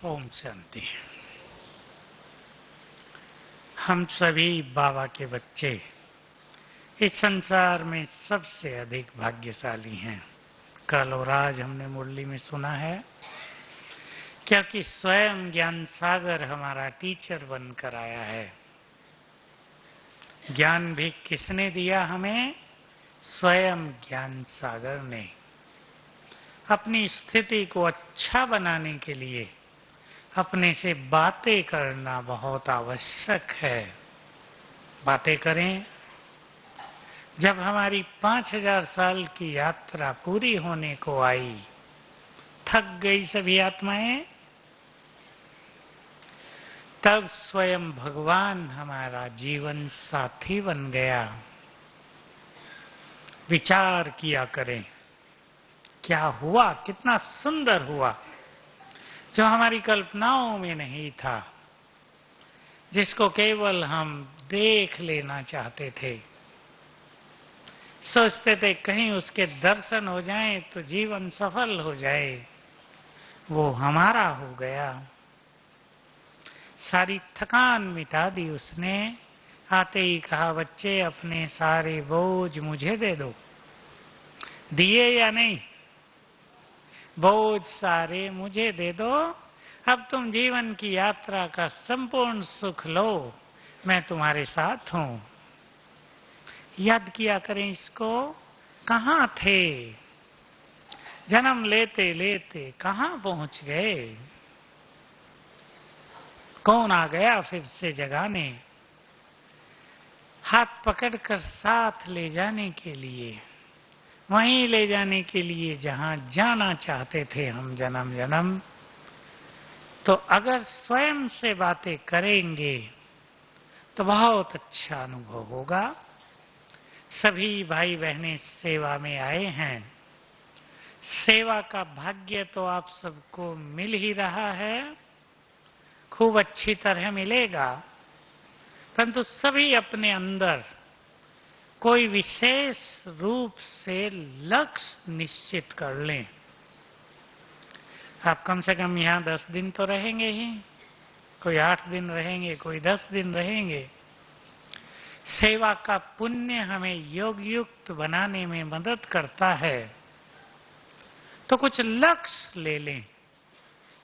ओम शांति। हम सभी बाबा के बच्चे इस संसार में सबसे अधिक भाग्यशाली हैं। कल और आज हमने मुरली में सुना है, क्योंकि स्वयं ज्ञान सागर हमारा टीचर बनकर आया है। ज्ञान भी किसने दिया हमें? स्वयं ज्ञान सागर ने। अपनी स्थिति को अच्छा बनाने के लिए अपने से बातें करना बहुत आवश्यक है। बातें करें। जब हमारी 5000 साल की यात्रा पूरी होने को आई, थक गई सभी आत्माएं, तब स्वयं भगवान हमारा जीवन साथी बन गया। विचार किया करें, क्या हुआ, कितना सुंदर हुआ, जो हमारी कल्पनाओं में नहीं था, जिसको केवल हम देख लेना चाहते थे। सोचते थे कहीं उसके दर्शन हो जाएं तो जीवन सफल हो जाए। वो हमारा हो गया। सारी थकान मिटा दी उसने। आते ही कहा, बच्चे अपने सारे बोझ मुझे दे दो। दिए या नहीं? बोझ सारे मुझे दे दो। अब तुम जीवन की यात्रा का संपूर्ण सुख लो, मैं तुम्हारे साथ हूं। याद किया करें इसको। कहां थे? जन्म लेते लेते कहां पहुंच गए? कौन आ गया फिर से जगाने, हाथ पकड़कर साथ ले जाने के लिए, वहीं ले जाने के लिए जहां जाना चाहते थे हम जन्म जन्म। तो अगर स्वयं से बातें करेंगे तो बहुत अच्छा अनुभव होगा। सभी भाई बहनें सेवा में आए हैं। सेवा का भाग्य तो आप सबको मिल ही रहा है, खूब अच्छी तरह मिलेगा। परंतु सभी अपने अंदर कोई विशेष रूप से लक्ष्य निश्चित कर लें। आप कम से कम यहां 10 दिन तो रहेंगे ही, कोई 8 दिन रहेंगे, कोई 10 दिन रहेंगे। सेवा का पुण्य हमें योग युक्त बनाने में मदद करता है। तो कुछ लक्ष्य ले लें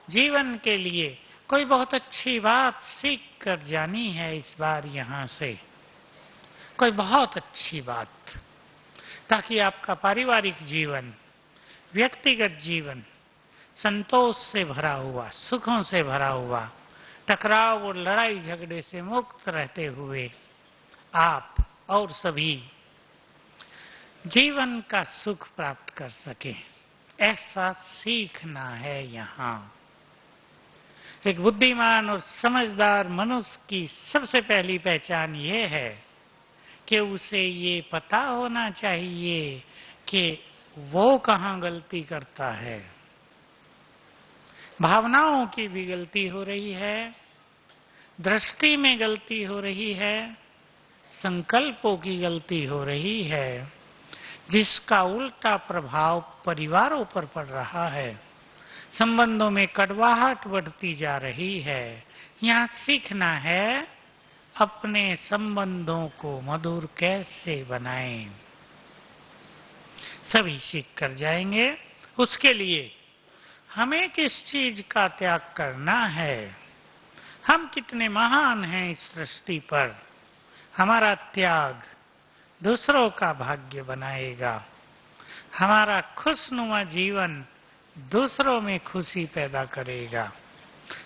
जीवन के लिए। कोई बहुत अच्छी बात सीख कर जानी है इस बार यहां से, कोई बहुत अच्छी बात, ताकि आपका पारिवारिक जीवन, व्यक्तिगत जीवन संतोष से भरा हुआ, सुखों से भरा हुआ, टकराव और लड़ाई झगड़े से मुक्त रहते हुए आप और सभी जीवन का सुख प्राप्त कर सके, ऐसा सीखना है यहां। एक बुद्धिमान और समझदार मनुष्य की सबसे पहली पहचान ये है कि उसे ये पता होना चाहिए कि वो कहां गलती करता है। भावनाओं की भी गलती हो रही है, दृष्टि में गलती हो रही है, संकल्पों की गलती हो रही है, जिसका उल्टा प्रभाव परिवारों पर पड़ रहा है। संबंधों में कड़वाहट बढ़ती जा रही है। यहां सीखना है अपने संबंधों को मधुर कैसे बनाएं। सभी सीख कर जाएंगे। उसके लिए हमें किस चीज का त्याग करना है? हम कितने महान हैं इस सृष्टि पर। हमारा त्याग दूसरों का भाग्य बनाएगा। हमारा खुशनुमा जीवन दूसरों में खुशी पैदा करेगा।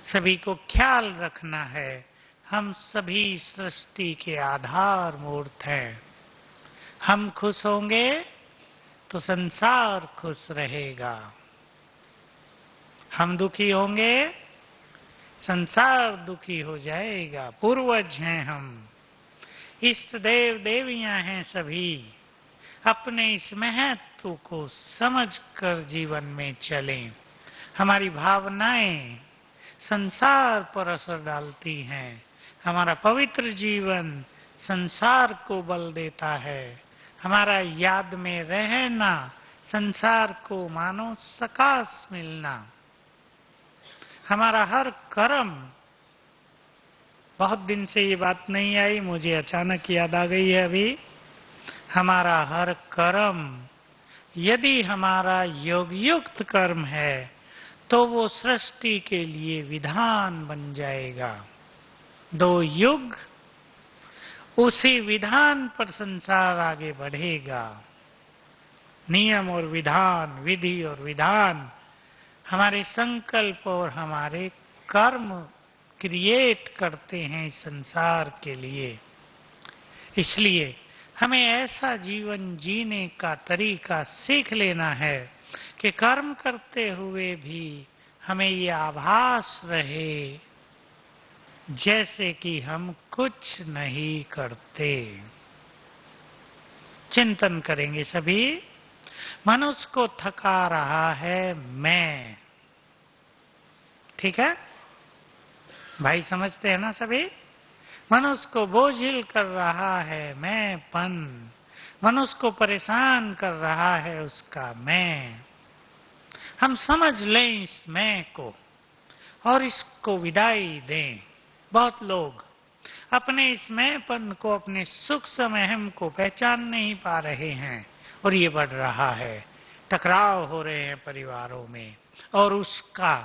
सभी को ख्याल रखना है, हम सभी सृष्टि के आधार मूर्त हैं। हम खुश होंगे तो संसार खुश रहेगा। हम दुखी होंगे, संसार दुखी हो जाएगा। पूर्वज हैं हम, इष्ट देव देवियां हैं सभी। अपने इस महत्व को समझकर जीवन में चलें। हमारी भावनाएं संसार पर असर डालती हैं। हमारा पवित्र जीवन संसार को बल देता है। हमारा याद में रहना संसार को मानो सकाश मिलना। हमारा हर कर्म, बहुत दिन से ये बात नहीं आई, मुझे अचानक याद आ गई है अभी, हमारा हर कर्म यदि हमारा योग युक्त कर्म है तो वो सृष्टि के लिए विधान बन जाएगा। 2 युग, उसी विधान पर संसार आगे बढ़ेगा। नियम और विधान, विधि और विधान हमारे संकल्प और हमारे कर्म क्रिएट करते हैं इस संसार के लिए। इसलिए हमें ऐसा जीवन जीने का तरीका सीख लेना है कि कर्म करते हुए भी हमें ये आभास रहे जैसे कि हम कुछ नहीं करते। चिंतन करेंगे सभी। मनुष्य को थका रहा है मैं, ठीक है भाई, समझते हैं ना सभी? मनुष्य को बोझिल कर रहा है मैंपन, मनुष्य को परेशान कर रहा है उसका मैं। हम समझ लें इस मैं को और इसको विदाई दें। बहुत लोग अपने इस मैंपन को, अपने सुख समहम को पहचान नहीं पा रहे हैं और ये बढ़ रहा है। टकराव हो रहे हैं परिवारों में और उसका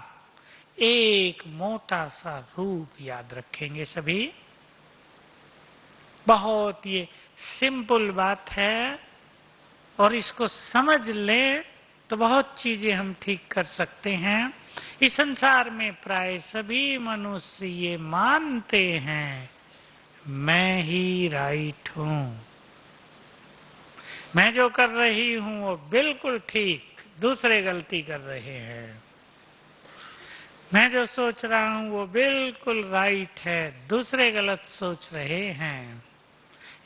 एक मोटा सा रूप याद रखेंगे सभी। बहुत ये सिंपल बात है और इसको समझ लें तो बहुत चीजें हम ठीक कर सकते हैं। इस संसार में प्राय सभी मनुष्य ये मानते हैं मैं ही राइट हूं, मैं जो कर रही हूं वो बिल्कुल ठीक, दूसरे गलती कर रहे हैं। मैं जो सोच रहा हूं वो बिल्कुल राइट है, दूसरे गलत सोच रहे हैं।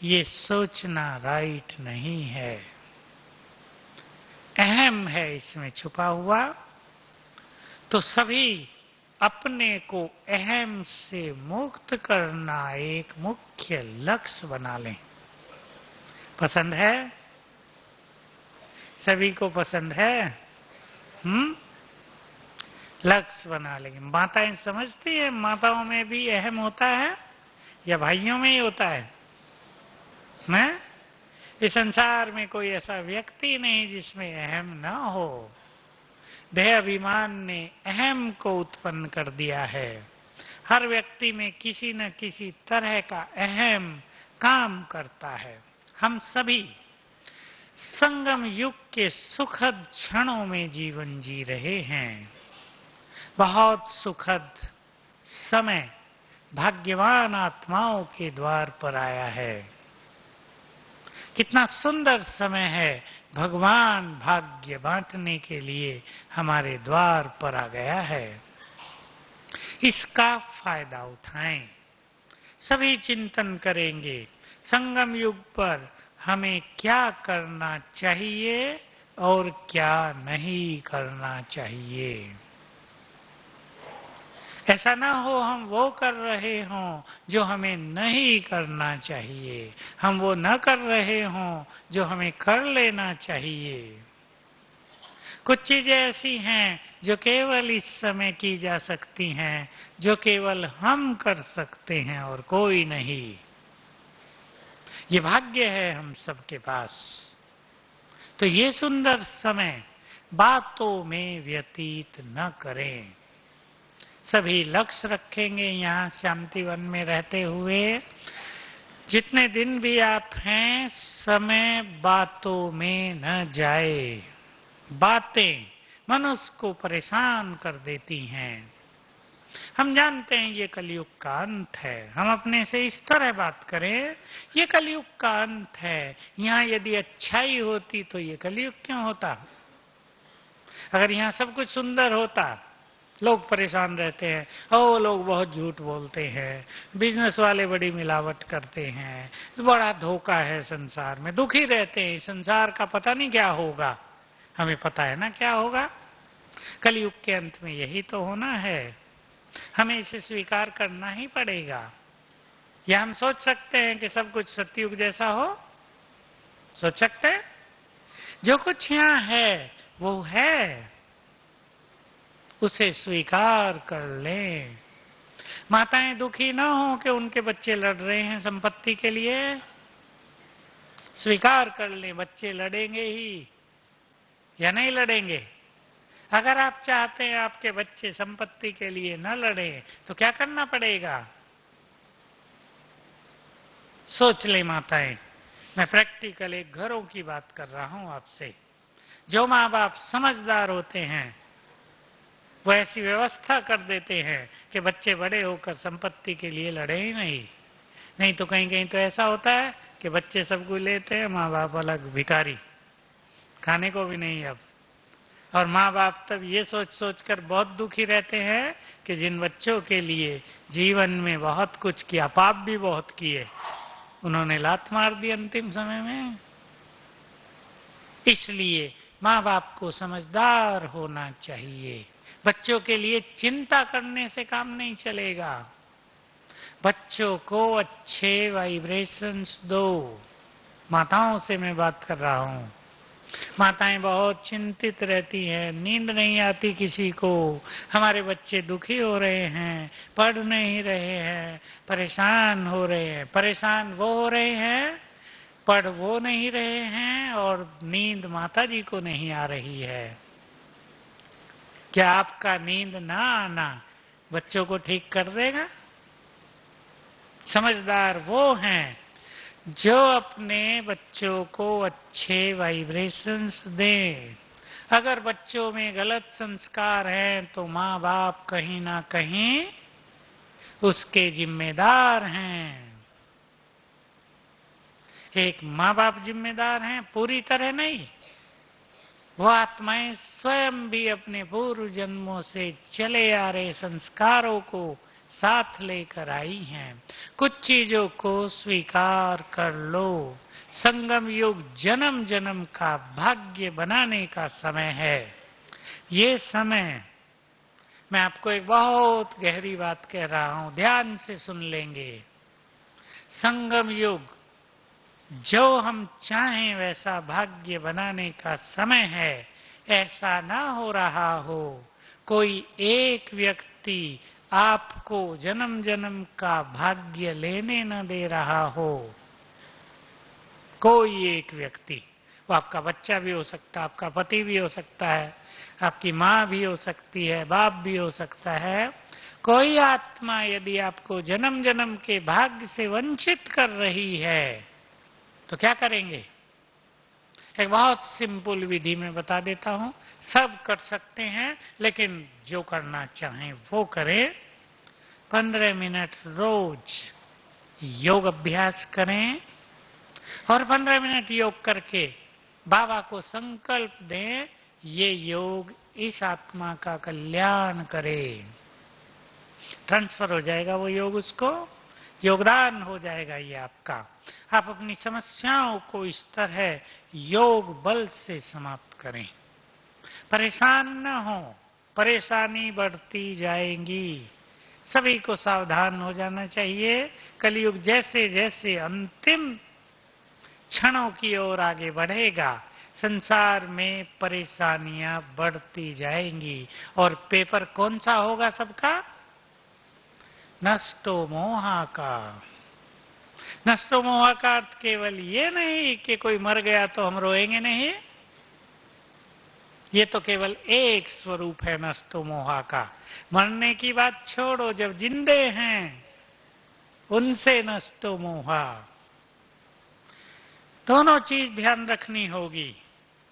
ये सोचना राइट नहीं है, अहम है इसमें छुपा हुआ। तो सभी अपने को अहम से मुक्त करना एक मुख्य लक्ष्य बना लें। पसंद है? सभी को पसंद है? लक्ष्य बना लेंगे। माताएं समझती है माताओं में भी अहम होता है या भाइयों में ही होता है? मैं इस संसार में कोई ऐसा व्यक्ति नहीं जिसमें अहम ना हो। देह अभिमान ने अहम को उत्पन्न कर दिया है। हर व्यक्ति में किसी न किसी तरह का अहम काम करता है। हम सभी संगम युग के सुखद क्षणों में जीवन जी रहे हैं। बहुत सुखद समय भाग्यवान आत्माओं के द्वार पर आया है। कितना सुंदर समय है, भगवान भाग्य बांटने के लिए हमारे द्वार पर आ गया है। इसका फायदा उठाएं। सभी चिंतन करेंगे संगम युग पर हमें क्या करना चाहिए और क्या नहीं करना चाहिए। ऐसा ना हो हम वो कर रहे हों जो हमें नहीं करना चाहिए, हम वो न कर रहे हों जो हमें कर लेना चाहिए। कुछ चीजें ऐसी हैं जो केवल इस समय की जा सकती हैं, जो केवल हम कर सकते हैं और कोई नहीं। ये भाग्य है हम सबके पास। तो ये सुंदर समय बातों में व्यतीत न करें। सभी लक्ष्य रखेंगे यहाँ शांतिवन में रहते हुए। जितने दिन भी आप हैं, समय बातों में न जाए। बातें मनुष्य को परेशान कर देती हैं। हम जानते हैं ये कलयुग का अंत है। हम अपने से इस तरह बात करें, ये कलयुग का अंत है। यहाँ यदि अच्छाई होती तो ये कलयुग क्यों होता? अगर यहाँ सब कुछ सुंदर होता, लोग परेशान रहते हैं, ओ लोग बहुत झूठ बोलते हैं, बिजनेस वाले बड़ी मिलावट करते हैं, बड़ा धोखा है संसार में, दुखी रहते हैं। संसार का पता नहीं क्या होगा। हमें पता है ना क्या होगा। कलयुग के अंत में यही तो होना है। हमें इसे स्वीकार करना ही पड़ेगा। या हम सोच सकते हैं कि सब कुछ सतयुग जैसा हो? सोच सकते हैं? जो कुछ यहां है वो है, उसे स्वीकार कर लें। माताएं दुखी ना हो कि उनके बच्चे लड़ रहे हैं संपत्ति के लिए, स्वीकार कर लें बच्चे लड़ेंगे ही या नहीं लड़ेंगे। अगर आप चाहते हैं आपके बच्चे संपत्ति के लिए न लड़े तो क्या करना पड़ेगा? सोच ले माताएं। मैं प्रैक्टिकल एक घरों की बात कर रहा हूं आपसे। जो मां बाप समझदार होते हैं वो ऐसी व्यवस्था कर देते हैं कि बच्चे बड़े होकर संपत्ति के लिए लड़े ही नहीं। नहीं तो कहीं कहीं तो ऐसा होता है कि बच्चे सब कुछ लेते हैं, माँ बाप अलग भिखारी, खाने को भी नहीं अब। और माँ बाप तब ये सोच सोच कर बहुत दुखी रहते हैं कि जिन बच्चों के लिए जीवन में बहुत कुछ किया, पाप भी बहुत किए, उन्होंने लात मार दी अंतिम समय में। इसलिए माँ बाप को समझदार होना चाहिए। बच्चों के लिए चिंता करने से काम नहीं चलेगा। बच्चों को अच्छे वाइब्रेशंस दो। माताओं से मैं बात कर रहा हूं। माताएं बहुत चिंतित रहती हैं, नींद नहीं आती किसी को, हमारे बच्चे दुखी हो रहे हैं, पढ़ नहीं रहे हैं, परेशान हो रहे हैं। परेशान वो हो रहे हैं, पढ़ वो नहीं रहे हैं, और नींद माता जी को नहीं आ रही है। क्या आपका नींद ना आना बच्चों को ठीक कर देगा? समझदार वो हैं जो अपने बच्चों को अच्छे वाइब्रेशंस दें। अगर बच्चों में गलत संस्कार हैं तो माँ बाप कहीं ना कहीं उसके जिम्मेदार हैं। एक माँ बाप जिम्मेदार हैं, पूरी तरह नहीं। वो आत्माएं स्वयं भी अपने पूर्व जन्मों से चले आ रहे संस्कारों को साथ लेकर आई हैं। कुछ चीजों को स्वीकार कर लो। संगम युग जन्म जन्म का भाग्य बनाने का समय है। ये समय, मैं आपको एक बहुत गहरी बात कह रहा हूं, ध्यान से सुन लेंगे। संगम युग जो हम चाहें वैसा भाग्य बनाने का समय है। ऐसा ना हो रहा हो कोई एक व्यक्ति आपको जन्म जन्म का भाग्य लेने न दे रहा हो। कोई एक व्यक्ति, वो आपका बच्चा भी हो सकता है, आपका पति भी हो सकता है, आपकी मां भी हो सकती है, बाप भी हो सकता है। कोई आत्मा यदि आपको जन्म जन्म के भाग्य से वंचित कर रही है तो क्या करेंगे? एक बहुत सिंपल विधि में बता देता हूं, सब कर सकते हैं, लेकिन जो करना चाहें वो करें। 15 मिनट रोज योग अभ्यास करें और 15 मिनट योग करके बाबा को संकल्प दें, ये योग इस आत्मा का कल्याण करे। ट्रांसफर हो जाएगा वो योग, उसको योगदान हो जाएगा ये आपका। आप अपनी समस्याओं को इस तरह योग बल से समाप्त करें। परेशान न हो, परेशानी बढ़ती जाएगी। सभी को सावधान हो जाना चाहिए। कलयुग जैसे जैसे अंतिम क्षणों की ओर आगे बढ़ेगा, संसार में परेशानियां बढ़ती जाएंगी। और पेपर कौन सा होगा सबका? नष्टो मोहा का। नष्टो मोहा का अर्थ केवल ये नहीं कि कोई मर गया तो हम रोएंगे नहीं। ये तो केवल एक स्वरूप है नष्टो मोहा का। मरने की बात छोड़ो, जब जिंदे हैं उनसे नष्टो मोहा। दोनों चीज ध्यान रखनी होगी,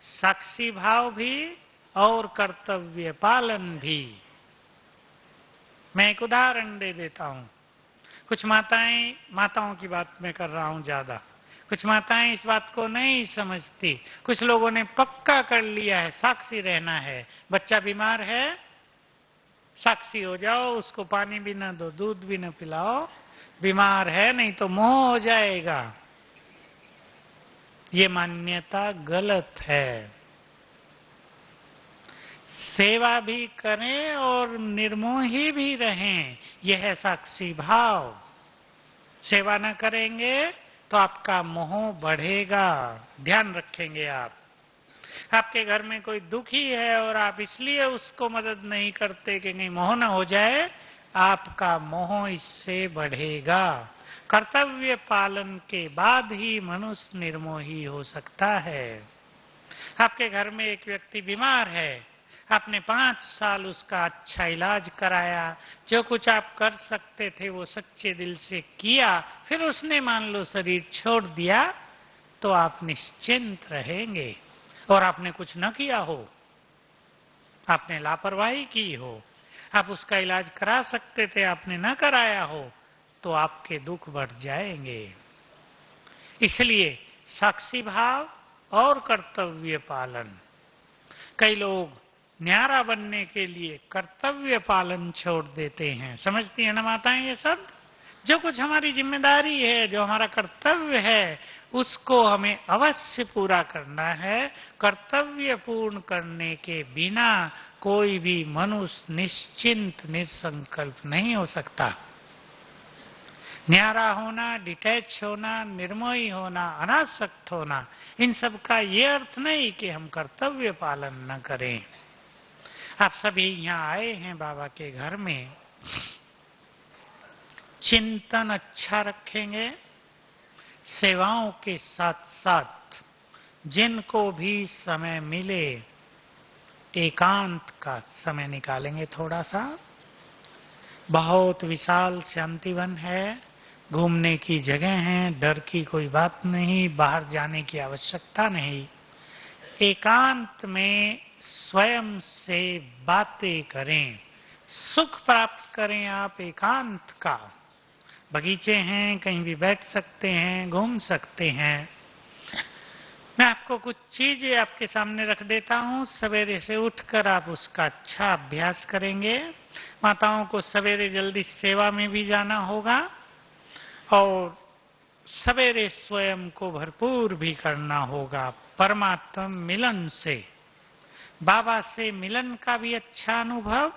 साक्षी भाव भी और कर्तव्य पालन भी। मैं एक उदाहरण दे देता हूं। कुछ माताओं की बात मैं कर रहा हूं ज्यादा। कुछ माताएं इस बात को नहीं समझती। कुछ लोगों ने पक्का कर लिया है साक्षी रहना है। बच्चा बीमार है, साक्षी हो जाओ, उसको पानी भी ना दो, दूध भी ना पिलाओ, बीमार है नहीं तो मोह हो जाएगा। ये मान्यता गलत है। सेवा भी करें और निर्मोही भी रहें, यह है साक्षी भाव। सेवा न करेंगे तो आपका मोह बढ़ेगा, ध्यान रखेंगे आप। आपके घर में कोई दुखी है और आप इसलिए उसको मदद नहीं करते कि नहीं मोह न हो जाए, आपका मोह इससे बढ़ेगा। कर्तव्य पालन के बाद ही मनुष्य निर्मोही हो सकता है। आपके घर में एक व्यक्ति बीमार है, आपने 5 साल उसका अच्छा इलाज कराया, जो कुछ आप कर सकते थे वो सच्चे दिल से किया, फिर उसने मान लो शरीर छोड़ दिया, तो आप निश्चिंत रहेंगे। और आपने कुछ न किया हो, आपने लापरवाही की हो, आप उसका इलाज करा सकते थे, आपने न कराया हो, तो आपके दुख बढ़ जाएंगे। इसलिए साक्षी भाव और कर्तव्य पालन। कई लोग न्यारा बनने के लिए कर्तव्य पालन छोड़ देते हैं। समझती है ना माताएं ये सब? जो कुछ हमारी जिम्मेदारी है, जो हमारा कर्तव्य है, उसको हमें अवश्य पूरा करना है। कर्तव्य पूर्ण करने के बिना कोई भी मनुष्य निश्चिंत निसंकल्प नहीं हो सकता। न्यारा होना, डिटैच होना, निर्मोही होना, अनासक्त होना, इन सब का ये अर्थ नहीं कि हम कर्तव्य पालन न करें। आप सभी यहाँ आए हैं बाबा के घर में, चिंतन अच्छा रखेंगे, सेवाओं के साथ साथ जिनको भी समय मिले एकांत का समय निकालेंगे। थोड़ा सा बहुत विशाल शांतिवन है, घूमने की जगह है, डर की कोई बात नहीं, बाहर जाने की आवश्यकता नहीं। एकांत में स्वयं से बातें करें, सुख प्राप्त करें आप एकांत का। बगीचे हैं, कहीं भी बैठ सकते हैं, घूम सकते हैं। मैं आपको कुछ चीजें आपके सामने रख देता हूं, सवेरे से उठकर आप उसका अच्छा अभ्यास करेंगे। माताओं को सवेरे जल्दी सेवा में भी जाना होगा और सवेरे स्वयं को भरपूर भी करना होगा परमात्मा मिलन से। बाबा से मिलन का भी अच्छा अनुभव,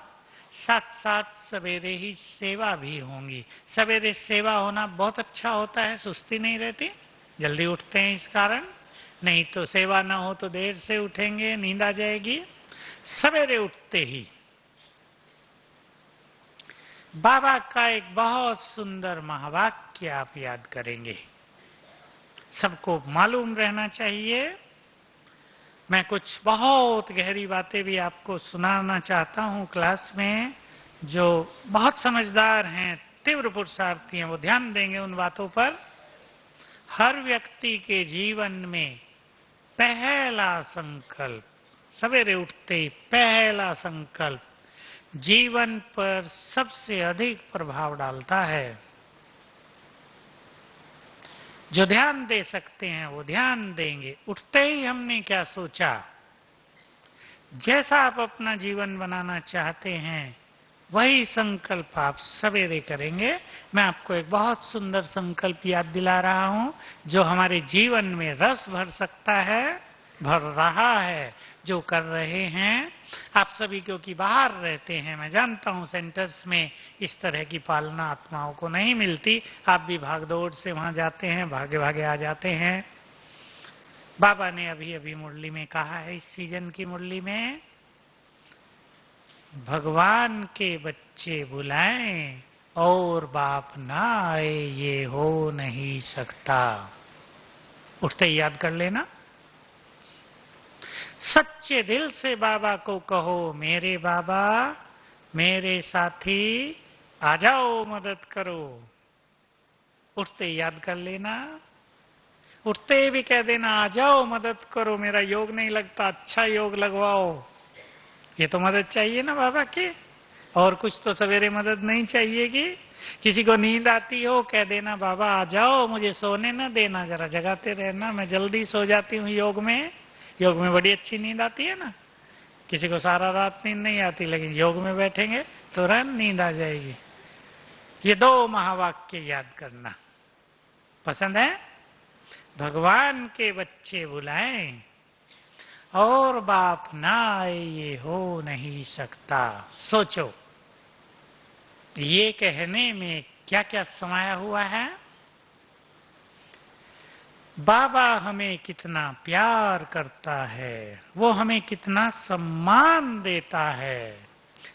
साथ साथ सवेरे ही सेवा भी होंगी। सवेरे सेवा होना बहुत अच्छा होता है, सुस्ती नहीं रहती, जल्दी उठते हैं इस कारण। नहीं तो सेवा ना हो तो देर से उठेंगे, नींद आ जाएगी। सवेरे उठते ही बाबा का एक बहुत सुंदर महावाक्य आप याद करेंगे, सबको मालूम रहना चाहिए। मैं कुछ बहुत गहरी बातें भी आपको सुनाना चाहता हूं क्लास में। जो बहुत समझदार हैं, तीव्र पुरुषार्थी हैं, वो ध्यान देंगे उन बातों पर। हर व्यक्ति के जीवन में पहला संकल्प, सवेरे उठते ही पहला संकल्प जीवन पर सबसे अधिक प्रभाव डालता है। जो ध्यान दे सकते हैं वो ध्यान देंगे। उठते ही हमने क्या सोचा, जैसा आप अपना जीवन बनाना चाहते हैं वही संकल्प आप सवेरे करेंगे। मैं आपको एक बहुत सुंदर संकल्प याद दिला रहा हूं, जो हमारे जीवन में रस भर सकता है, भर रहा है, जो कर रहे हैं। आप सभी क्योंकि बाहर रहते हैं, मैं जानता हूं सेंटर्स में इस तरह की पालना आत्माओं को नहीं मिलती। आप भी भागदौड़ से वहां जाते हैं, भागे भागे आ जाते हैं। बाबा ने अभी अभी मुरली में कहा है, इस सीजन की मुरली में, भगवान के बच्चे बुलाएं और बाप ना आए ये हो नहीं सकता। उठते ही याद कर लेना। सच्चे दिल से बाबा को कहो, मेरे बाबा, मेरे साथी, आ जाओ मदद करो। उठते ही याद कर लेना। उठते ही भी कह देना, आ जाओ मदद करो, मेरा योग नहीं लगता, अच्छा योग लगवाओ। ये तो मदद चाहिए ना बाबा की, और कुछ तो सवेरे मदद नहीं चाहिए कि किसी को नींद आती हो, कह देना बाबा आ जाओ, मुझे सोने ना देना, जरा जगाते रहना, मैं जल्दी सो जाती हूँ योग में। योग में बड़ी अच्छी नींद आती है ना। किसी को सारा रात नींद नहीं आती, लेकिन योग में बैठेंगे तुरंत नींद आ जाएगी। ये 2 महावाक्य याद करना। पसंद है? भगवान के बच्चे बुलाएं और बाप ना आए ये हो नहीं सकता। सोचो ये कहने में क्या क्या समाया हुआ है। बाबा हमें कितना प्यार करता है, वो हमें कितना सम्मान देता है,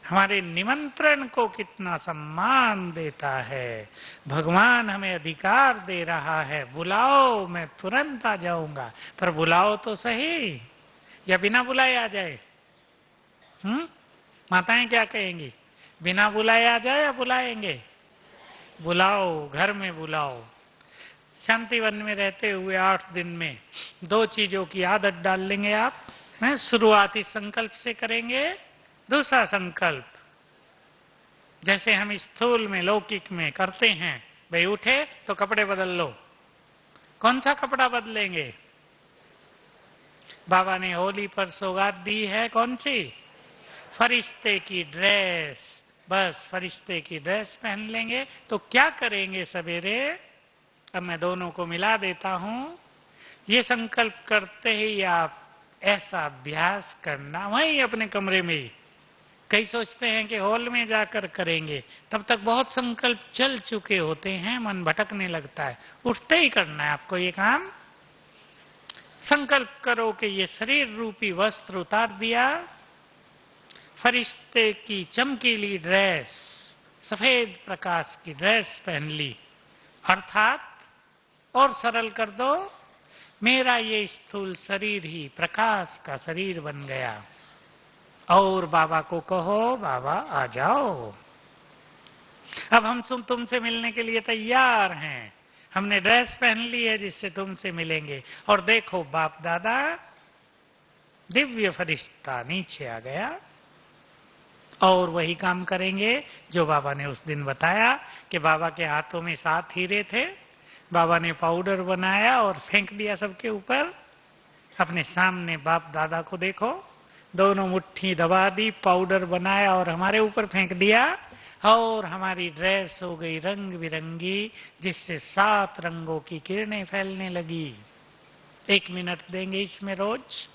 हमारे निमंत्रण को कितना सम्मान देता है। भगवान हमें अधिकार दे रहा है, बुलाओ मैं तुरंत आ जाऊंगा। पर बुलाओ तो सही, या बिना बुलाए आ जाए? माताएं क्या कहेंगी? बिना बुलाए आ जाए या बुलाएंगे? बुलाओ, घर में बुलाओ। शांतिवन में रहते हुए 8 दिन में 2 चीजों की आदत डाल लेंगे आप। शुरुआती संकल्प से करेंगे। दूसरा संकल्प, जैसे हम स्थूल में लौकिक में करते हैं, भाई उठे तो कपड़े बदल लो। कौन सा कपड़ा बदलेंगे? बाबा ने होली पर सौगात दी है, कौन सी? फरिश्ते की ड्रेस। बस फरिश्ते की ड्रेस पहन लेंगे। तो क्या करेंगे सवेरे? अब मैं दोनों को मिला देता हूं। ये संकल्प करते ही आप ऐसा अभ्यास करना वहीं अपने कमरे में ही। कई सोचते हैं कि हॉल में जाकर करेंगे, तब तक बहुत संकल्प चल चुके होते हैं, मन भटकने लगता है। उठते ही करना है आपको ये काम। संकल्प करो कि ये शरीर रूपी वस्त्र उतार दिया, फरिश्ते की चमकीली ड्रेस, सफेद प्रकाश की ड्रेस पहन ली। अर्थात और सरल कर दो, मेरा ये स्थूल शरीर ही प्रकाश का शरीर बन गया। और बाबा को कहो, बाबा आ जाओ, अब हम तुमसे मिलने के लिए तैयार हैं। हमने ड्रेस पहन ली है जिससे तुमसे मिलेंगे। और देखो बाप दादा, दिव्य फरिश्ता नीचे आ गया और वही काम करेंगे जो बाबा ने उस दिन बताया कि बाबा के हाथों में 7 हीरे थे। बाबा ने पाउडर बनाया और फेंक दिया सबके ऊपर। अपने सामने बाप दादा को देखो, दोनों मुट्ठी दबा दी, पाउडर बनाया और हमारे ऊपर फेंक दिया। और हमारी ड्रेस हो गई रंग बिरंगी, जिससे 7 रंगों की किरणें फैलने लगी। 1 मिनट देंगे इसमें रोज।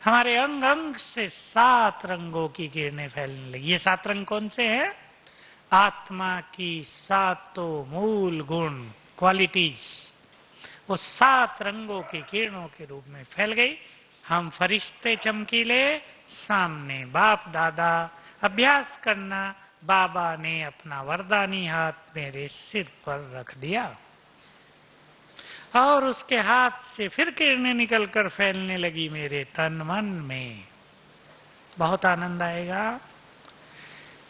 हमारे अंग अंग से 7 रंगों की किरणें फैलने लगी। ये 7 रंग कौन से हैं? आत्मा की 7 मूल गुण, क्वालिटीज, वो 7 रंगों की किरणों के रूप में फैल गई। हम फरिश्ते चमकीले, सामने बाप दादा। अभ्यास करना। बाबा ने अपना वरदानी हाथ मेरे सिर पर रख दिया और उसके हाथ से फिर किरणें निकलकर फैलने लगी मेरे तन मन में। बहुत आनंद आएगा।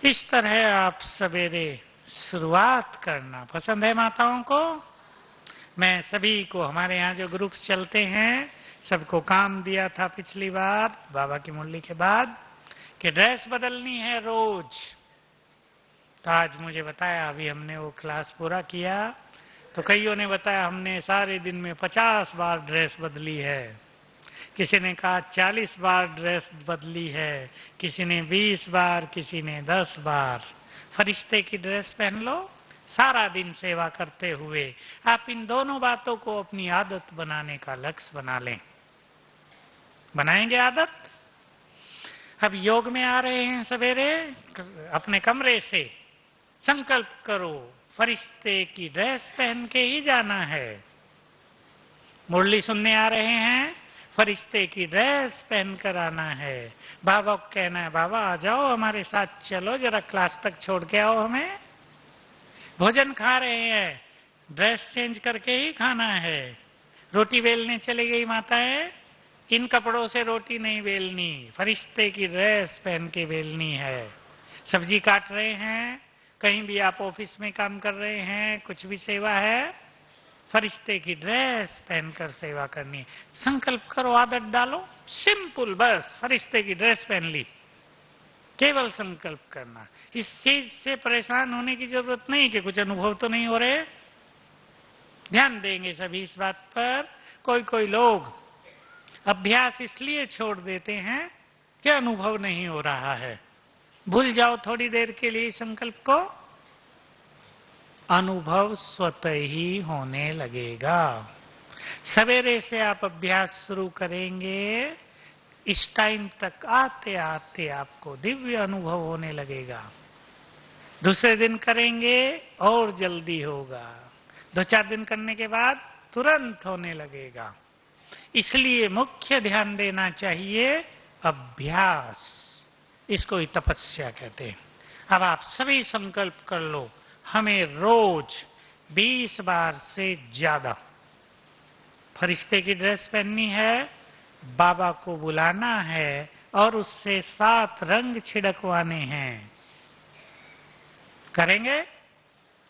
इस तरह आप सवेरे शुरुआत करना पसंद है माताओं को? मैं सभी को, हमारे यहाँ जो ग्रुप्स चलते हैं, सबको काम दिया था पिछली बार बाबा की मुरली के बाद कि ड्रेस बदलनी है रोज। तो आज मुझे बताया, अभी हमने वो क्लास पूरा किया तो कईयों ने बताया हमने सारे दिन में 50 बार ड्रेस बदली है। किसी ने कहा 40 बार ड्रेस बदली है, किसी ने 20 बार, किसी ने 10 बार। फरिश्ते की ड्रेस पहन लो सारा दिन सेवा करते हुए। आप इन दोनों बातों को अपनी आदत बनाने का लक्ष्य बना लें। बनाएंगे आदत? अब योग में आ रहे हैं सवेरे, अपने कमरे से संकल्प करो, फरिश्ते की ड्रेस पहन के ही जाना है। मुरली सुनने आ रहे हैं, फरिश्ते की ड्रेस पहनकर आना है। बाबा को कहना है, बाबा आ जाओ हमारे साथ, चलो जरा क्लास तक छोड़ के आओ हमें। भोजन खा रहे हैं, ड्रेस चेंज करके ही खाना है। रोटी बेलने चली गई माताएं, इन कपड़ों से रोटी नहीं बेलनी, फरिश्ते की ड्रेस पहन के बेलनी है। सब्जी काट रहे हैं, कहीं भी आप ऑफिस में काम कर रहे हैं, कुछ भी सेवा है, फरिश्ते की ड्रेस पहनकर सेवा करनी है। संकल्प करो, आदत डालो, सिंपल, बस फरिश्ते की ड्रेस पहन ली। केवल संकल्प करना। इस चीज से परेशान होने की जरूरत नहीं कि कुछ अनुभव तो नहीं हो रहे। ध्यान देंगे सभी इस बात पर। कोई कोई लोग अभ्यास इसलिए छोड़ देते हैं कि अनुभव नहीं हो रहा है। भूल जाओ थोड़ी देर के लिए संकल्प को, अनुभव स्वतः ही होने लगेगा। सवेरे से आप अभ्यास शुरू करेंगे, इस टाइम तक आते आते आपको दिव्य अनुभव होने लगेगा। दूसरे दिन करेंगे और जल्दी होगा। 2-4 दिन करने के बाद तुरंत होने लगेगा। इसलिए मुख्य ध्यान देना चाहिए अभ्यास। इसको ही तपस्या कहते हैं। अब आप सभी संकल्प कर लो, हमें रोज 20 बार से ज्यादा फरिश्ते की ड्रेस पहननी है, बाबा को बुलाना है और उससे 7 रंग छिड़कवाने हैं। करेंगे?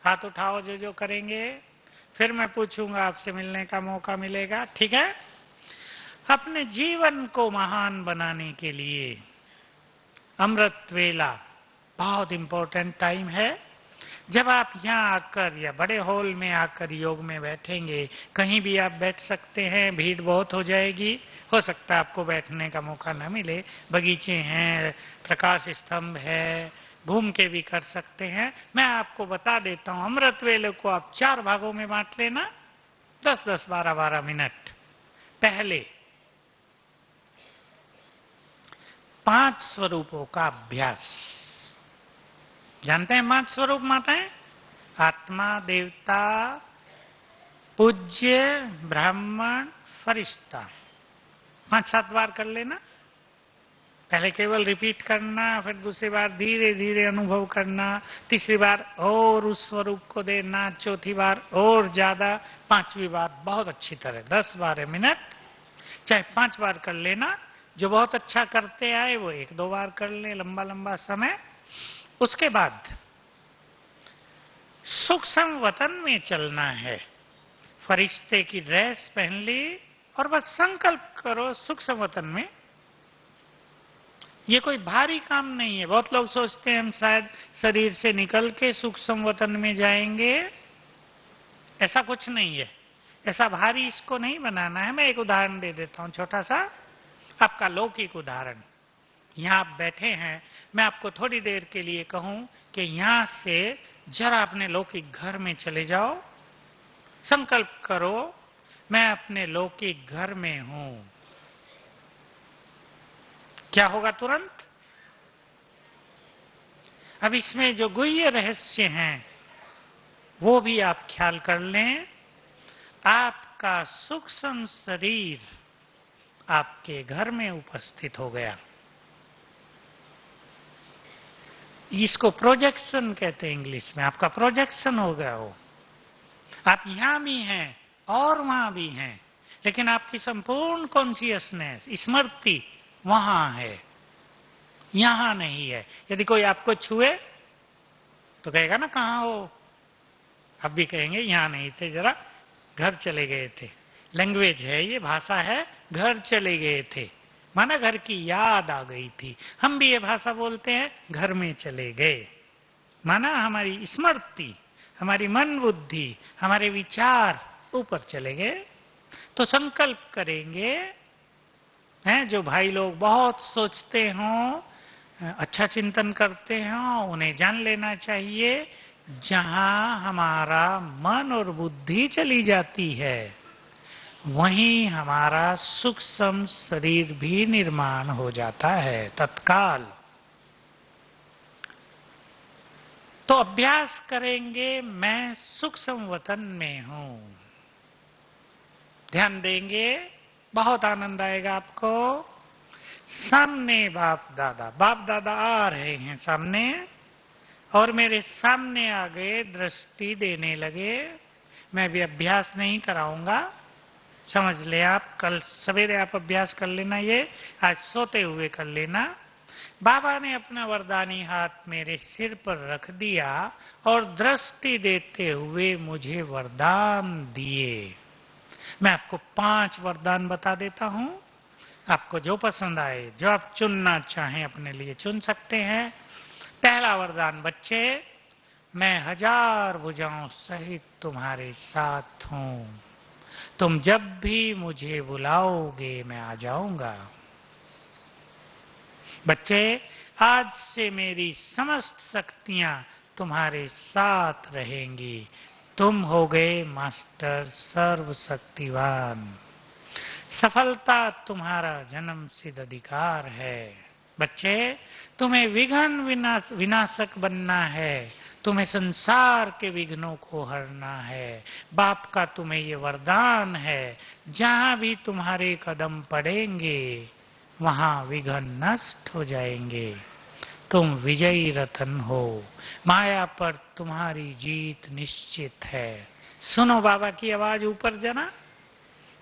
हाथ उठाओ जो जो करेंगे। फिर मैं पूछूंगा, आपसे मिलने का मौका मिलेगा, ठीक है? अपने जीवन को महान बनाने के लिए अमृत वेला बहुत इंपॉर्टेंट टाइम है। जब आप यहां आकर या बड़े हॉल में आकर योग में बैठेंगे, कहीं भी आप बैठ सकते हैं, भीड़ बहुत हो जाएगी, हो सकता है आपको बैठने का मौका न मिले, बगीचे हैं, प्रकाश स्तंभ है, घूम के भी कर सकते हैं। मैं आपको बता देता हूं, अमृत वेले को आप 4 भागों में बांट लेना, 10-10, 12-12 मिनट। पहले 5 स्वरूपों का अभ्यास। जानते हैं 5 स्वरूप माताएं? आत्मा, देवता, पूज्य, ब्राह्मण, फरिश्ता। 5-7 बार कर लेना। पहले केवल रिपीट करना, फिर दूसरी बार धीरे धीरे अनुभव करना, तीसरी बार और उस स्वरूप को देना, चौथी बार और ज्यादा, 5वीं बार बहुत अच्छी तरह 10-12 मिनट, चाहे 5 बार कर लेना। जो बहुत अच्छा करते आए वो 1-2 बार कर ले, लंबा लंबा समय। उसके बाद सूक्ष्म वतन में चलना है। फरिश्ते की ड्रेस पहन ली और बस संकल्प करो सूक्ष्म वतन में। ये कोई भारी काम नहीं है। बहुत लोग सोचते हैं हम शायद शरीर से निकल के सूक्ष्म वतन में जाएंगे। ऐसा कुछ नहीं है। ऐसा भारी इसको नहीं बनाना है। मैं एक उदाहरण दे देता हूं, छोटा सा, आपका लौकिक उदाहरण। यहां आप बैठे हैं, मैं आपको थोड़ी देर के लिए कहूं कि यहां से जरा अपने लौकिक घर में चले जाओ। संकल्प करो, मैं अपने लौकिक घर में हूं। क्या होगा तुरंत? अब इसमें जो गुह्य रहस्य हैं वो भी आप ख्याल कर लें। आपका सूक्ष्म शरीर आपके घर में उपस्थित हो गया। इसको प्रोजेक्शन कहते हैं इंग्लिश में। आपका प्रोजेक्शन हो गया हो। आप यहां भी हैं और वहां भी हैं, लेकिन आपकी संपूर्ण कॉन्शियसनेस, स्मृति वहां है, यहां नहीं है। यदि कोई आपको छुए तो कहेगा ना कहां हो? अब भी कहेंगे यहां नहीं थे, जरा घर चले गए थे। लैंग्वेज है ये, भाषा है, घर चले गए थे, माना घर की याद आ गई थी। हम भी ये भाषा बोलते हैं, घर में चले गए, माना हमारी स्मृति, हमारी मन बुद्धि, हमारे विचार ऊपर चले गए। तो संकल्प करेंगे, हैं जो भाई लोग बहुत सोचते हों, अच्छा चिंतन करते हों, उन्हें जान लेना चाहिए, जहां हमारा मन और बुद्धि चली जाती है वहीं हमारा सूक्ष्म शरीर भी निर्माण हो जाता है तत्काल। तो अभ्यास करेंगे, मैं सूक्ष्म वतन में हूं। ध्यान देंगे, बहुत आनंद आएगा आपको। सामने बाप दादा आ रहे हैं सामने, और मेरे सामने आ गए, दृष्टि देने लगे। मैं भी अभ्यास नहीं कराऊंगा, समझ ले आप। कल सवेरे आप अभ्यास कर लेना, ये आज सोते हुए कर लेना। बाबा ने अपना वरदानी हाथ मेरे सिर पर रख दिया और दृष्टि देते हुए मुझे वरदान दिए। मैं आपको 5 वरदान बता देता हूं, आपको जो पसंद आए, जो आप चुनना चाहें अपने लिए चुन सकते हैं। पहला वरदान, बच्चे, मैं 1000 भुजाओं सहित तुम्हारे साथ हूं। तुम जब भी मुझे बुलाओगे मैं आ जाऊंगा। बच्चे, आज से मेरी समस्त शक्तियां तुम्हारे साथ रहेंगी। तुम हो गए मास्टर सर्वशक्तिवान। सफलता तुम्हारा जन्म सिद्ध अधिकार है। बच्चे, तुम्हें विघ्न विनाशक बनना है। तुम्हें संसार के विघ्नों को हरना है। बाप का तुम्हें ये वरदान है, जहां भी तुम्हारे कदम पड़ेंगे वहां विघ्न नष्ट हो जाएंगे। तुम विजयी रतन हो, माया पर तुम्हारी जीत निश्चित है। सुनो बाबा की आवाज ऊपर जरा,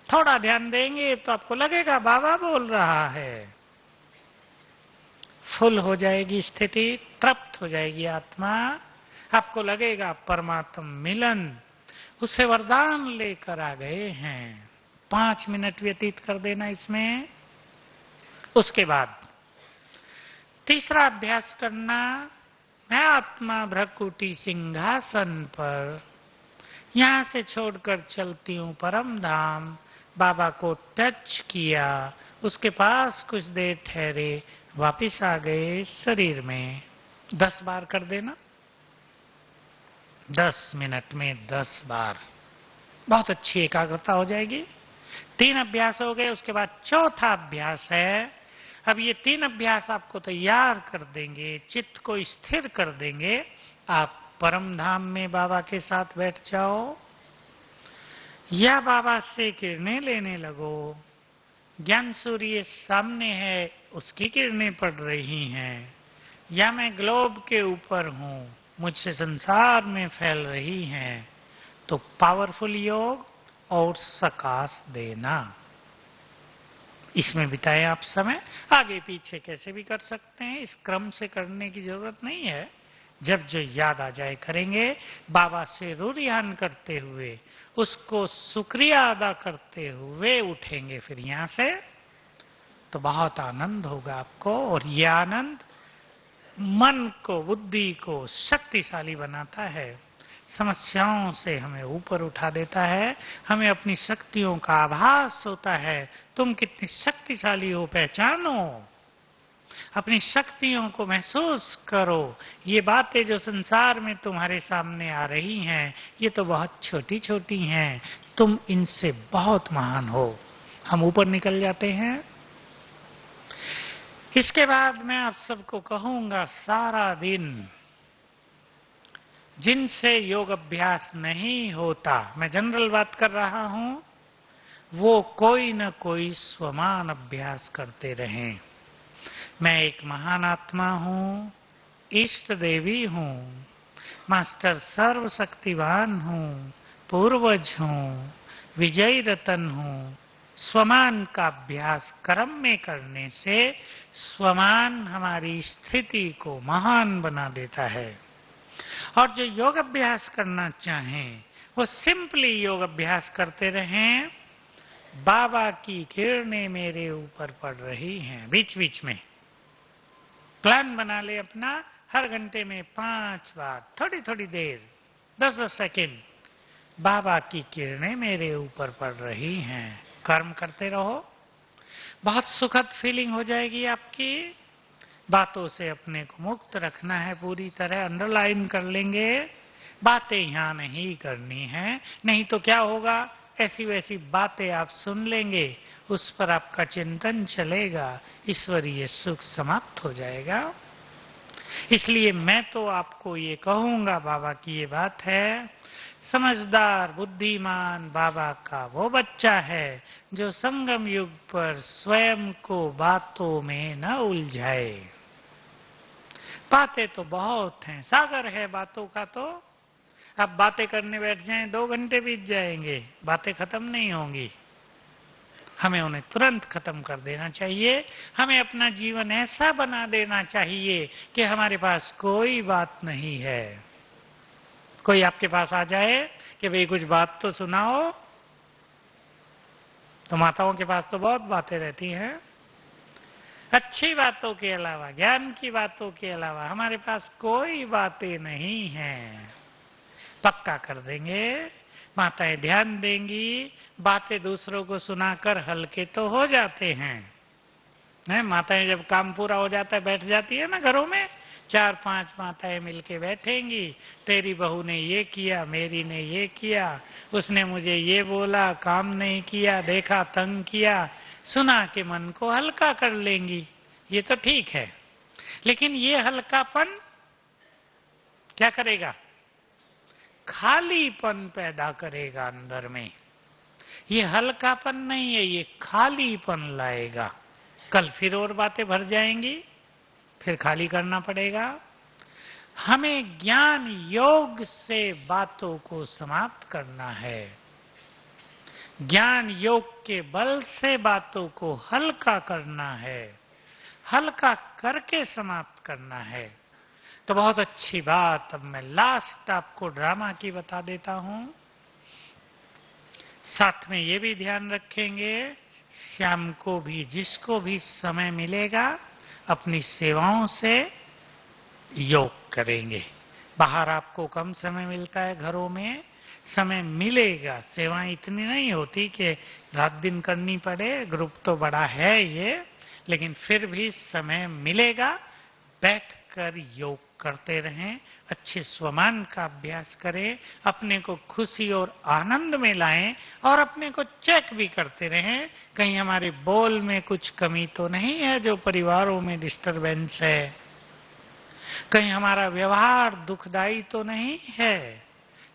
थोड़ा ध्यान देंगे तो आपको लगेगा बाबा बोल रहा है। फुल हो जाएगी स्थिति, तृप्त हो जाएगी आत्मा, आपको लगेगा परमात्म मिलन उससे वरदान लेकर आ गए हैं। 5 मिनट व्यतीत कर देना इसमें। उसके बाद तीसरा अभ्यास करना, मैं आत्मा भ्रकुटी सिंहासन पर, यहां से छोड़कर चलती हूं परम धाम। बाबा को टच किया, उसके पास कुछ देर ठहरे, वापिस आ गए शरीर में। 10 बार कर देना, 10 मिनट में 10 बार, बहुत अच्छी एकाग्रता हो जाएगी। 3 अभ्यास हो गए। उसके बाद चौथा अभ्यास है। अब ये 3 अभ्यास आपको तैयार कर देंगे, चित्त को स्थिर कर देंगे। आप परम धाम में बाबा के साथ बैठ जाओ, या बाबा से किरणें लेने लगो। ज्ञान सूर्य सामने है, उसकी किरणें पड़ रही हैं, या मैं ग्लोब के ऊपर हूं, मुझसे संसार में फैल रही हैं। तो पावरफुल योग और सकाश देना, इसमें बिताए आप समय। आगे पीछे कैसे भी कर सकते हैं, इस क्रम से करने की जरूरत नहीं है। जब जो याद आ जाए करेंगे। बाबा से रुरियान करते हुए, उसको शुक्रिया अदा करते हुए उठेंगे फिर यहां से, तो बहुत आनंद होगा आपको। और यह आनंद मन को, बुद्धि को शक्तिशाली बनाता है, समस्याओं से हमें ऊपर उठा देता है, हमें अपनी शक्तियों का आभास होता है। तुम कितनी शक्तिशाली हो पहचानो, अपनी शक्तियों को महसूस करो। ये बातें जो संसार में तुम्हारे सामने आ रही हैं, ये तो बहुत छोटी छोटी हैं, तुम इनसे बहुत महान हो। हम ऊपर निकल जाते हैं। इसके बाद मैं आप सबको कहूंगा, सारा दिन जिनसे योग अभ्यास नहीं होता, मैं जनरल बात कर रहा हूं, वो कोई न कोई स्वमान अभ्यास करते रहें। मैं एक महान आत्मा हूं, इष्ट देवी हूं, मास्टर सर्वशक्तिवान हूं, पूर्वज हूं, विजयी रतन हूं। स्वमान का अभ्यास कर्म में करने से स्वमान हमारी स्थिति को महान बना देता है। और जो योग अभ्यास करना चाहें, वो सिंपली योग अभ्यास करते रहें। बाबा की किरणें मेरे ऊपर पड़ रही हैं, बीच बीच में प्लान बना ले अपना, हर घंटे में 5 बार, थोड़ी थोड़ी देर, 10-10 सेकेंड, बाबा की किरणें मेरे ऊपर पड़ रही हैं। कर्म करते रहो, बहुत सुखद फीलिंग हो जाएगी आपकी। बातों से अपने को मुक्त रखना है पूरी तरह, अंडरलाइन कर लेंगे। बातें यहां नहीं करनी है, नहीं तो क्या होगा, ऐसी वैसी बातें आप सुन लेंगे, उस पर आपका चिंतन चलेगा, ईश्वरीय सुख समाप्त हो जाएगा। इसलिए मैं तो आपको ये कहूंगा, बाबा की ये बात है, समझदार बुद्धिमान बाबा का वो बच्चा है जो संगम युग पर स्वयं को बातों में न उलझाए। बातें तो बहुत हैं, सागर है बातों का। तो अब बातें करने बैठ जाएं, 2 घंटे बीत जाएंगे, बातें खत्म नहीं होंगी। हमें उन्हें तुरंत खत्म कर देना चाहिए। हमें अपना जीवन ऐसा बना देना चाहिए कि हमारे पास कोई बात नहीं है। कोई आपके पास आ जाए कि भाई कुछ बात तो सुनाओ, तो माताओं के पास तो बहुत बातें रहती हैं। अच्छी बातों के अलावा, ज्ञान की बातों के अलावा हमारे पास कोई बातें नहीं हैं। पक्का कर देंगे, माताएं ध्यान देंगी। बातें दूसरों को सुनाकर हल्के तो हो जाते हैं। माताएं जब काम पूरा हो जाता है बैठ जाती है ना घरों में, 4-5 माताएं मिलके बैठेंगी, तेरी बहू ने ये किया, मेरी ने ये किया, उसने मुझे ये बोला, काम नहीं किया, देखा तंग किया, सुना के मन को हल्का कर लेंगी। ये तो ठीक है, लेकिन ये हल्कापन क्या करेगा? खालीपन पैदा करेगा अंदर में। ये हल्कापन नहीं है, ये खालीपन लाएगा। कल फिर और बातें भर जाएंगी, फिर खाली करना पड़ेगा। हमें ज्ञान योग से बातों को समाप्त करना है। ज्ञान योग के बल से बातों को हल्का करना है, हल्का करके समाप्त करना है। तो बहुत अच्छी बात, अब मैं लास्ट आपको ड्रामा की बता देता हूं। साथ में ये भी ध्यान रखेंगे, शाम को भी जिसको भी समय मिलेगा अपनी सेवाओं से योग करेंगे। बाहर आपको कम समय मिलता है, घरों में समय मिलेगा। सेवाएं इतनी नहीं होती कि रात दिन करनी पड़े, ग्रुप तो बड़ा है ये, लेकिन फिर भी समय मिलेगा। बैठकर योग करते रहें, अच्छे स्वमान का अभ्यास करें, अपने को खुशी और आनंद में लाएं और अपने को चेक भी करते रहें, कहीं हमारे बोल में कुछ कमी तो नहीं है जो परिवारों में डिस्टरबेंस है, कहीं हमारा व्यवहार दुखदाई तो नहीं है,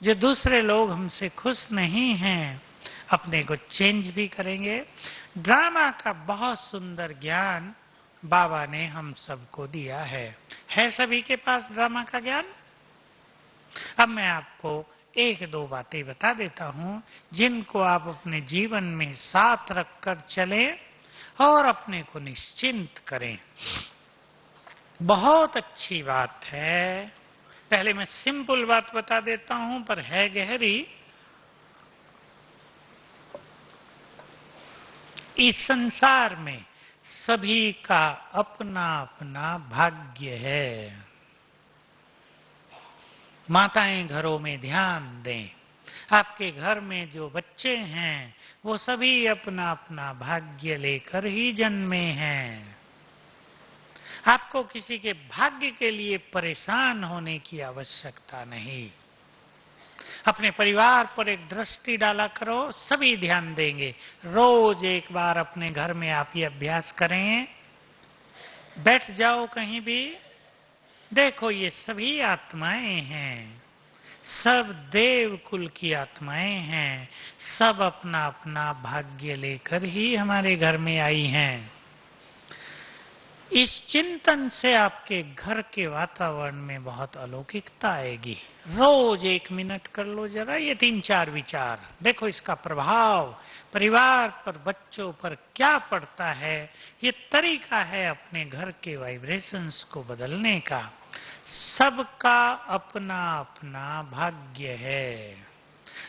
जो दूसरे लोग हमसे खुश नहीं हैं। अपने को चेंज भी करेंगे। ड्रामा का बहुत सुंदर ज्ञान बाबा ने हम सबको दिया है सभी के पास ड्रामा का ज्ञान? अब मैं आपको एक दो बातें बता देता हूं जिनको आप अपने जीवन में साथ रखकर चलें और अपने को निश्चिंत करें। बहुत अच्छी बात है। पहले मैं सिंपल बात बता देता हूं, पर है गहरी। इस संसार में सभी का अपना अपना भाग्य है। माताएं घरों में ध्यान दें। आपके घर में जो बच्चे हैं वो सभी अपना अपना भाग्य लेकर ही जन्मे हैं। आपको किसी के भाग्य के लिए परेशान होने की आवश्यकता नहीं। अपने परिवार पर एक दृष्टि डाला करो, सभी ध्यान देंगे। रोज एक बार अपने घर में आप ये अभ्यास करें। बैठ जाओ कहीं भी, देखो ये सभी आत्माएं हैं, सब देव कुल की आत्माएं हैं, सब अपना अपना भाग्य लेकर ही हमारे घर में आई हैं। इस चिंतन से आपके घर के वातावरण में बहुत अलौकिकता आएगी। रोज 1 मिनट कर लो जरा ये 3-4 विचार, देखो इसका प्रभाव परिवार पर, बच्चों पर क्या पड़ता है। ये तरीका है अपने घर के वाइब्रेशंस को बदलने का। सबका अपना अपना भाग्य है।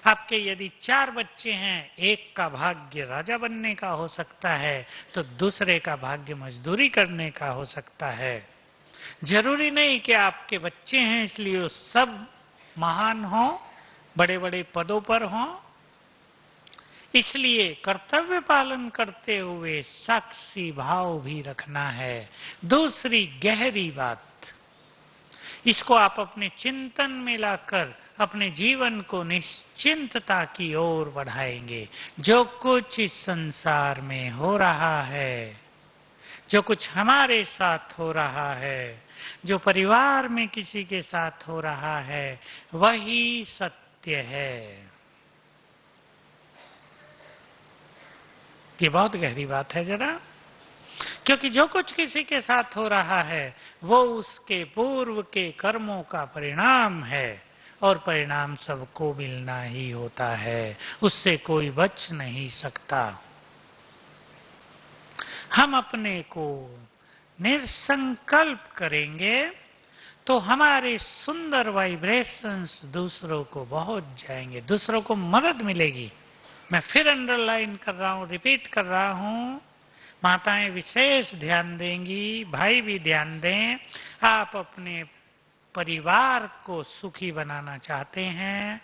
आपके यदि 4 बच्चे हैं, एक का भाग्य राजा बनने का हो सकता है, तो दूसरे का भाग्य मजदूरी करने का हो सकता है। जरूरी नहीं कि आपके बच्चे हैं इसलिए वो सब महान हों, बड़े बड़े पदों पर हों। इसलिए कर्तव्य पालन करते हुए साक्षी भाव भी रखना है। दूसरी गहरी बात, इसको आप अपने चिंतन में लाकर अपने जीवन को निश्चिंतता की ओर बढ़ाएंगे। जो कुछ इस संसार में हो रहा है, जो कुछ हमारे साथ हो रहा है, जो परिवार में किसी के साथ हो रहा है, वही सत्य है। ये बहुत गहरी बात है जरा, क्योंकि जो कुछ किसी के साथ हो रहा है वो उसके पूर्व के कर्मों का परिणाम है, और परिणाम सबको मिलना ही होता है, उससे कोई बच नहीं सकता। हम अपने को निसंकल्प करेंगे तो हमारे सुंदर वाइब्रेशंस दूसरों को पहुंच जाएंगे, दूसरों को मदद मिलेगी। मैं फिर अंडरलाइन कर रहा हूं, रिपीट कर रहा हूं, माताएं विशेष ध्यान देंगी, भाई भी ध्यान दें। आप अपने परिवार को सुखी बनाना चाहते हैं,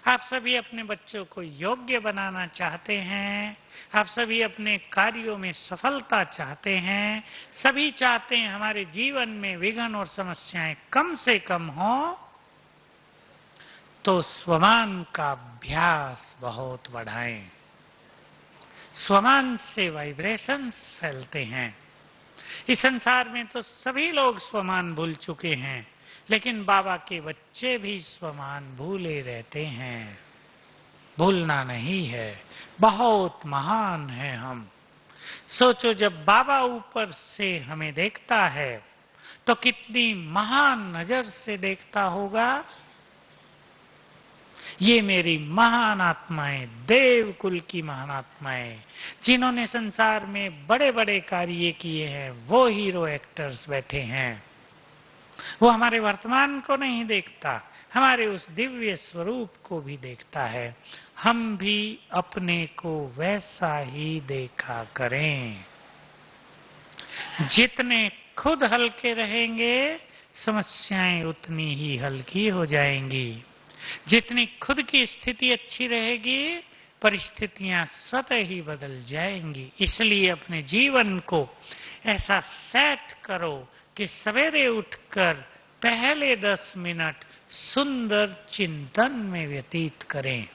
आप सभी अपने बच्चों को योग्य बनाना चाहते हैं, आप सभी अपने कार्यों में सफलता चाहते हैं, सभी चाहते हैं हमारे जीवन में विघ्न और समस्याएं कम से कम हो, तो स्वमान का अभ्यास बहुत बढ़ाएं। स्वमान से वाइब्रेशंस फैलते हैं। इस संसार में तो सभी लोग स्वमान भूल चुके हैं, लेकिन बाबा के बच्चे भी स्वमान भूले रहते हैं। भूलना नहीं है, बहुत महान है हम। सोचो, जब बाबा ऊपर से हमें देखता है तो कितनी महान नजर से देखता होगा। ये मेरी महान आत्माएं, देव कुल की महान आत्माएं, जिन्होंने संसार में बड़े बड़े कार्य किए हैं, वो हीरो एक्टर्स बैठे हैं। वो हमारे वर्तमान को नहीं देखता, हमारे उस दिव्य स्वरूप को भी देखता है। हम भी अपने को वैसा ही देखा करें। जितने खुद हल्के रहेंगे, समस्याएं उतनी ही हल्की हो जाएंगी। जितनी खुद की स्थिति अच्छी रहेगी, परिस्थितियां स्वतः ही बदल जाएंगी। इसलिए अपने जीवन को ऐसा सेट करो कि सवेरे उठकर पहले 10 मिनट सुंदर चिंतन में व्यतीत करें।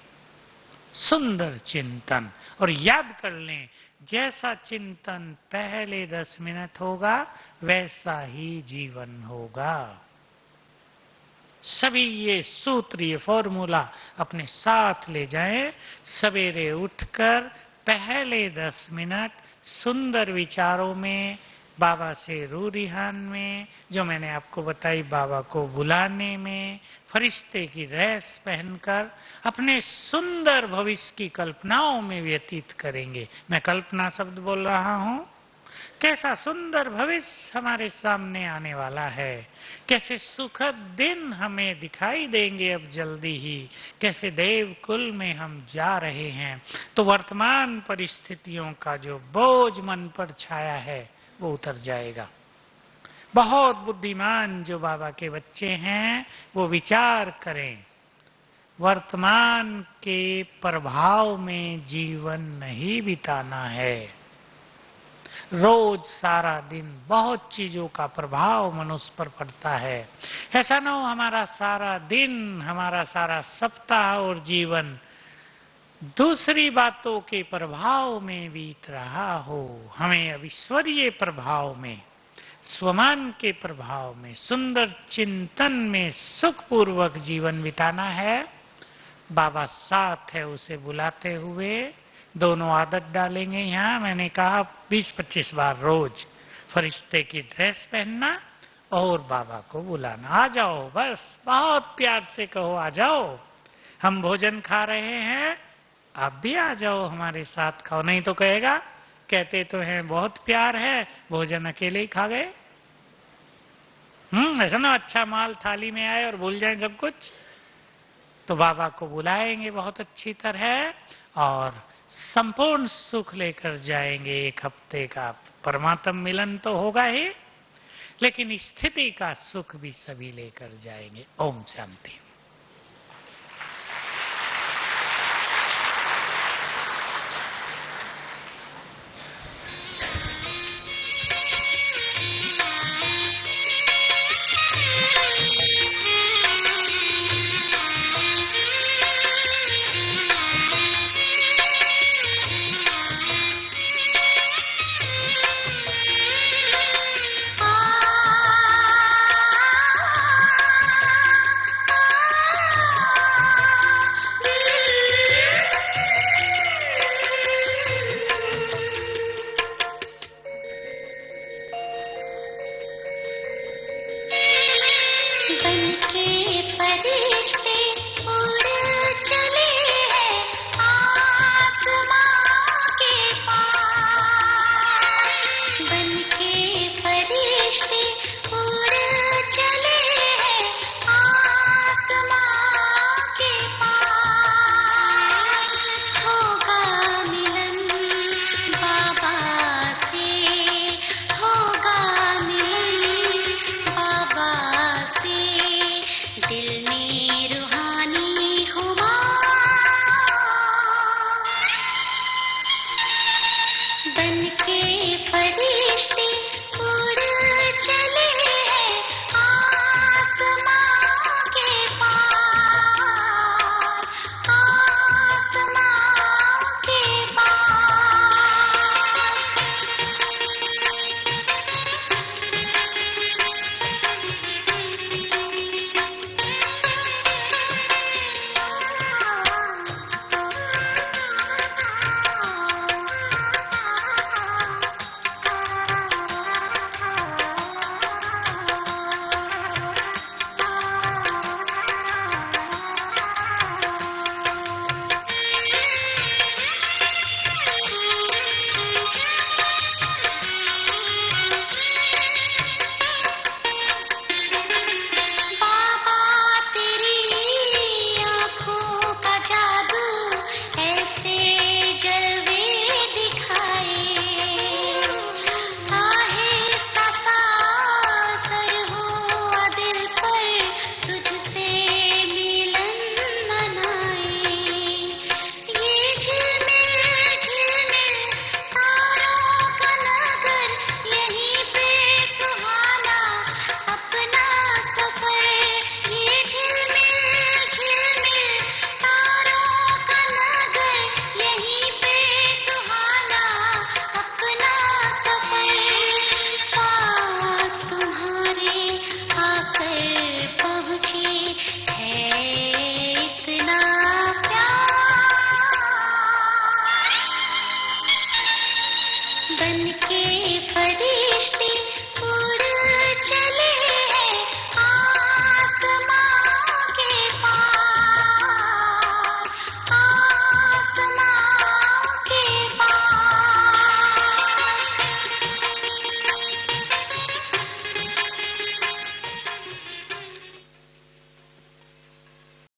सुंदर चिंतन, और याद कर लें, जैसा चिंतन पहले 10 मिनट होगा वैसा ही जीवन होगा। सभी ये सूत्र, ये फॉर्मूला अपने साथ ले जाएं। सवेरे उठकर पहले 10 मिनट सुंदर विचारों में, बाबा से रूरिहान में, जो मैंने आपको बताई, बाबा को बुलाने में, फरिश्ते की ड्रेस पहनकर अपने सुंदर भविष्य की कल्पनाओं में व्यतीत करेंगे। मैं कल्पना शब्द बोल रहा हूं। कैसा सुंदर भविष्य हमारे सामने आने वाला है, कैसे सुखद दिन हमें दिखाई देंगे अब जल्दी ही, कैसे देव कुल में हम जा रहे हैं। तो वर्तमान परिस्थितियों का जो बोझ मन पर छाया है वो उतर जाएगा। बहुत बुद्धिमान जो बाबा के बच्चे हैं वो विचार करें, वर्तमान के प्रभाव में जीवन नहीं बिताना है। रोज सारा दिन बहुत चीजों का प्रभाव मनुष्य पर पड़ता है। ऐसा ना हो हमारा सारा दिन, हमारा सारा सप्ताह और जीवन दूसरी बातों के प्रभाव में बीत रहा हो। हमें अब ईश्वरीय प्रभाव में, स्वमान के प्रभाव में, सुंदर चिंतन में सुखपूर्वक जीवन बिताना है। बाबा साथ है उसे बुलाते हुए। दोनों आदत डालेंगे यहां, मैंने कहा 20-25 बार रोज फरिश्ते की ड्रेस पहनना और बाबा को बुलाना। आ जाओ, बस बहुत प्यार से कहो, आ जाओ, हम भोजन खा रहे हैं, आप भी आ जाओ, हमारे साथ खाओ। नहीं तो कहेगा, कहते तो हैं बहुत प्यार है, भोजन अकेले ही खा गए। ऐसा ना अच्छा माल थाली में आए और भूल जाए सब कुछ। तो बाबा को बुलाएंगे बहुत अच्छी तरह और संपूर्ण सुख लेकर जाएंगे। 1 हफ्ते का परमात्म मिलन तो होगा ही, लेकिन स्थिति का सुख भी सभी लेकर जाएंगे। ओम शांति। बन के फरिश्ता